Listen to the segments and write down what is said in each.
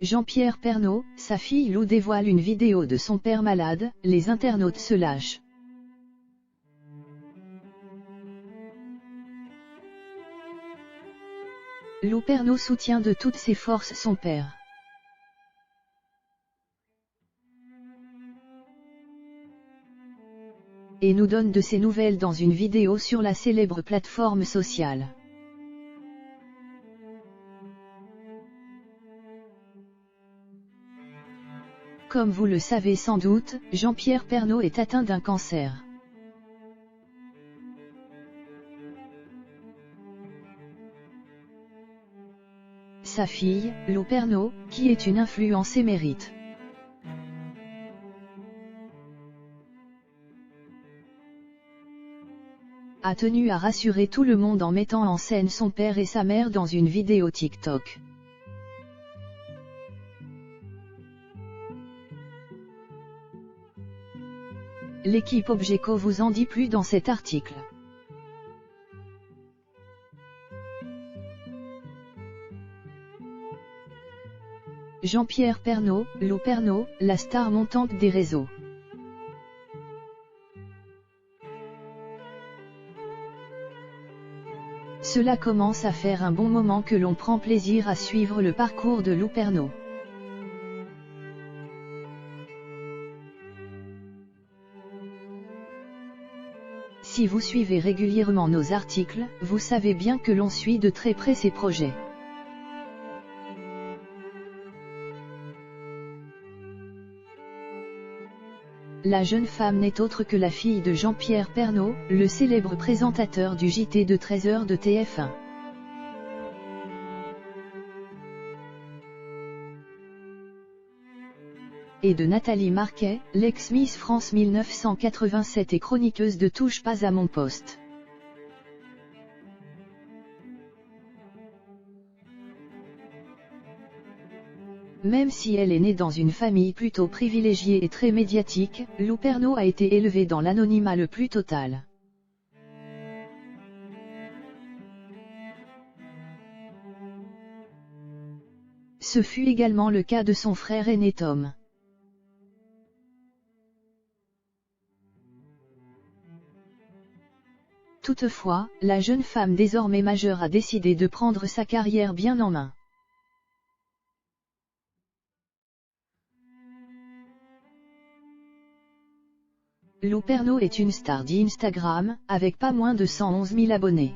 Jean-Pierre Pernaut, sa fille Lou dévoile une vidéo de son père malade, les internautes se lâchent. Lou Pernaut soutient de toutes ses forces son père. Et nous donne de ses nouvelles dans une vidéo sur la célèbre plateforme sociale. Comme vous le savez sans doute, Jean-Pierre Pernaut est atteint d'un cancer. Sa fille, Lou Pernaut, qui est une influence émérite, a tenu à rassurer tout le monde en mettant en scène son père et sa mère dans une vidéo TikTok. L'équipe Objeco vous en dit plus dans cet article. Jean-Pierre Pernaut, Lou Pernaut, la star montante des réseaux. Cela commence à faire un bon moment que l'on prend plaisir à suivre le parcours de Lou Pernaut. Si vous suivez régulièrement nos articles, vous savez bien que l'on suit de très près ses projets. La jeune femme n'est autre que la fille de Jean-Pierre Pernaut, le célèbre présentateur du JT de 13h de TF1. Et de Nathalie Marquet, l'ex-Miss France 1987 et chroniqueuse de Touche pas à mon poste. Même si elle est née dans une famille plutôt privilégiée et très médiatique, Lou Pernaut a été élevée dans l'anonymat le plus total. Ce fut également le cas de son frère aîné Tom. Toutefois, la jeune femme désormais majeure a décidé de prendre sa carrière bien en main. Lou Pernaut est une star d'Instagram, avec pas moins de 111 000 abonnés.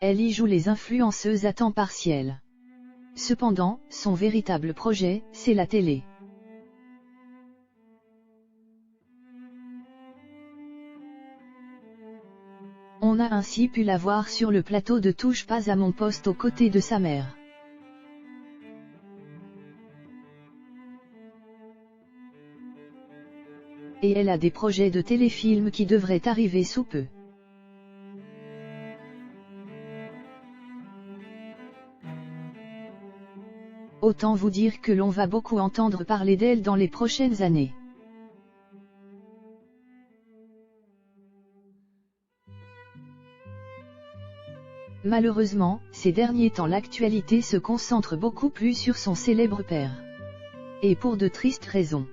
Elle y joue les influenceuses à temps partiel. Cependant, son véritable projet, c'est la télé. On a ainsi pu la voir sur le plateau de Touche pas à mon poste aux côtés de sa mère. Et elle a des projets de téléfilms qui devraient arriver sous peu. Autant vous dire que l'on va beaucoup entendre parler d'elle dans les prochaines années. Malheureusement, ces derniers temps l'actualité se concentre beaucoup plus sur son célèbre père. Et pour de tristes raisons.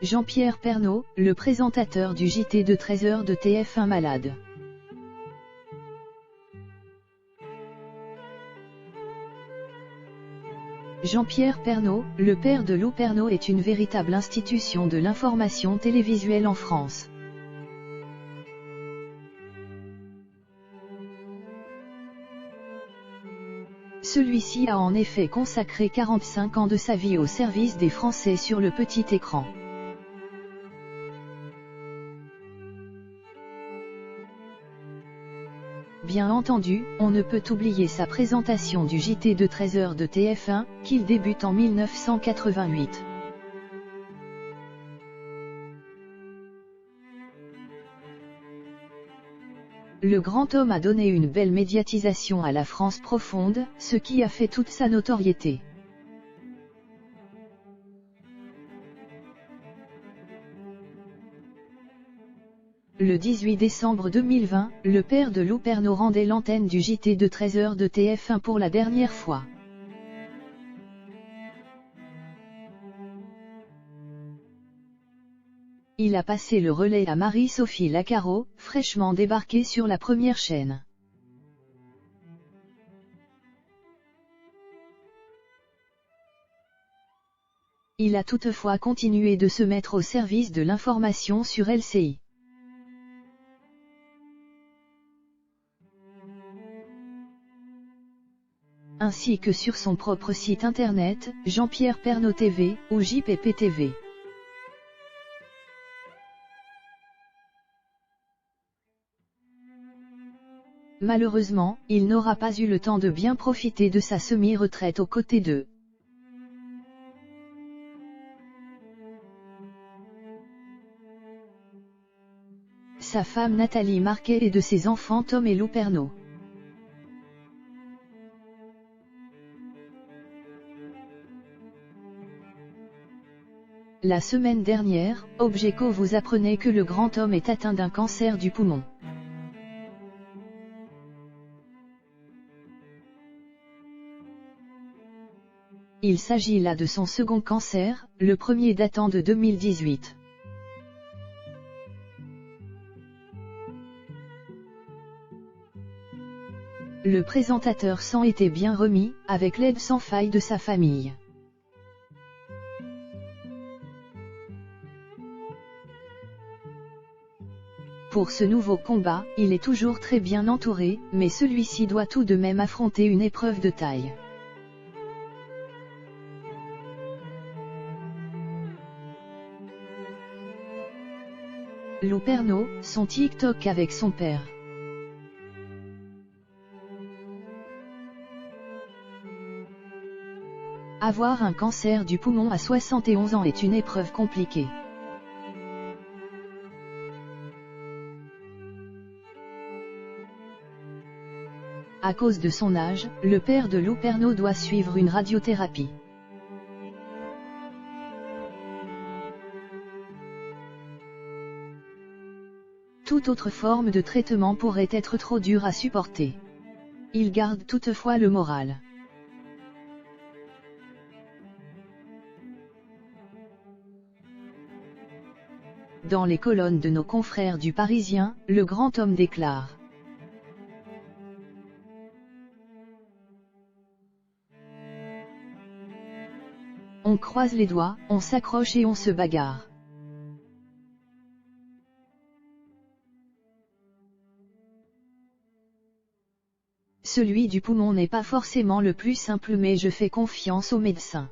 Jean-Pierre Pernaut, le présentateur du JT de 13h de TF1 malade. Jean-Pierre Pernaut, le père de Lou Pernaut, est une véritable institution de l'information télévisuelle en France. Celui-ci a en effet consacré 45 ans de sa vie au service des Français sur le petit écran. Bien entendu, on ne peut oublier sa présentation du JT de 13h de TF1, qu'il débute en 1988. Le grand homme a donné une belle médiatisation à la France profonde, ce qui a fait toute sa notoriété. Le 18 décembre 2020, le père de Lou Pernaut rendait l'antenne du JT de 13h de TF1 pour la dernière fois. Il a passé le relais à Marie-Sophie Lacaro, fraîchement débarquée sur la première chaîne. Il a toutefois continué de se mettre au service de l'information sur LCI. Ainsi que sur son propre site internet, Jean-Pierre Pernaut TV, ou JPP TV. Malheureusement, il n'aura pas eu le temps de bien profiter de sa semi-retraite aux côtés d'eux. Sa femme Nathalie Marquet et de ses enfants Tom et Lou Pernaut. La semaine dernière, Objeco vous apprenait que le grand homme est atteint d'un cancer du poumon. Il s'agit là de son second cancer, le premier datant de 2018. Le présentateur s'en était bien remis, avec l'aide sans faille de sa famille. Pour ce nouveau combat, il est toujours très bien entouré, mais celui-ci doit tout de même affronter une épreuve de taille. Lou Pernaut, son TikTok avec son père. Avoir un cancer du poumon à 71 ans est une épreuve compliquée. À cause de son âge, le père de Lou Pernaut doit suivre une radiothérapie. Toute autre forme de traitement pourrait être trop dure à supporter. Il garde toutefois le moral. Dans les colonnes de nos confrères du Parisien, le grand homme déclare : on croise les doigts, on s'accroche et on se bagarre. Celui du poumon n'est pas forcément le plus simple, mais je fais confiance aux médecins.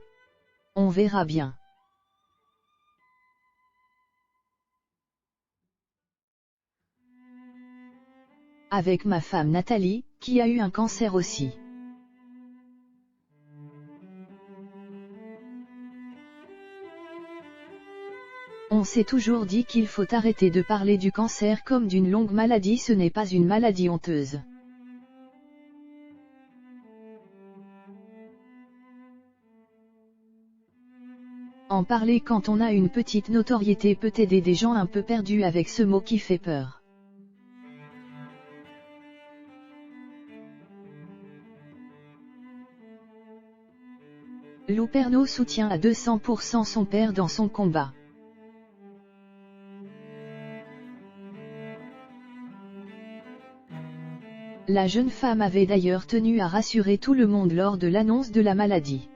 On verra bien. Avec ma femme Nathalie, qui a eu un cancer aussi. On s'est toujours dit qu'il faut arrêter de parler du cancer comme d'une longue maladie, ce n'est pas une maladie honteuse. En parler quand on a une petite notoriété peut aider des gens un peu perdus avec ce mot qui fait peur. Lou Pernaut soutient à 200% son père dans son combat. La jeune femme avait d'ailleurs tenu à rassurer tout le monde lors de l'annonce de la maladie.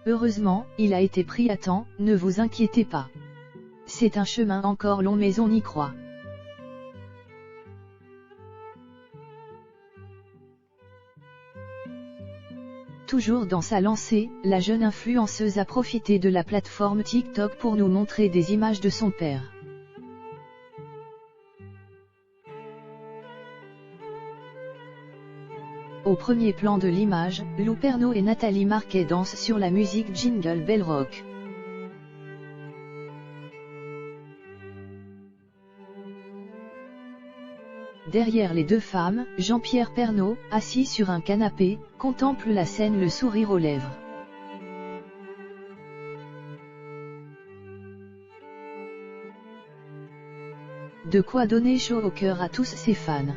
Heureusement, il a été pris à temps, ne vous inquiétez pas. C'est un chemin encore long mais on y croit. Toujours dans sa lancée, la jeune influenceuse a profité de la plateforme TikTok pour nous montrer des images de son père. Au premier plan de l'image, Lou Pernaut et Nathalie Marquet dansent sur la musique Jingle Bell Rock. Derrière les deux femmes, Jean-Pierre Pernaut, assis sur un canapé, contemple la scène le sourire aux lèvres. De quoi donner chaud au cœur à tous ses fans.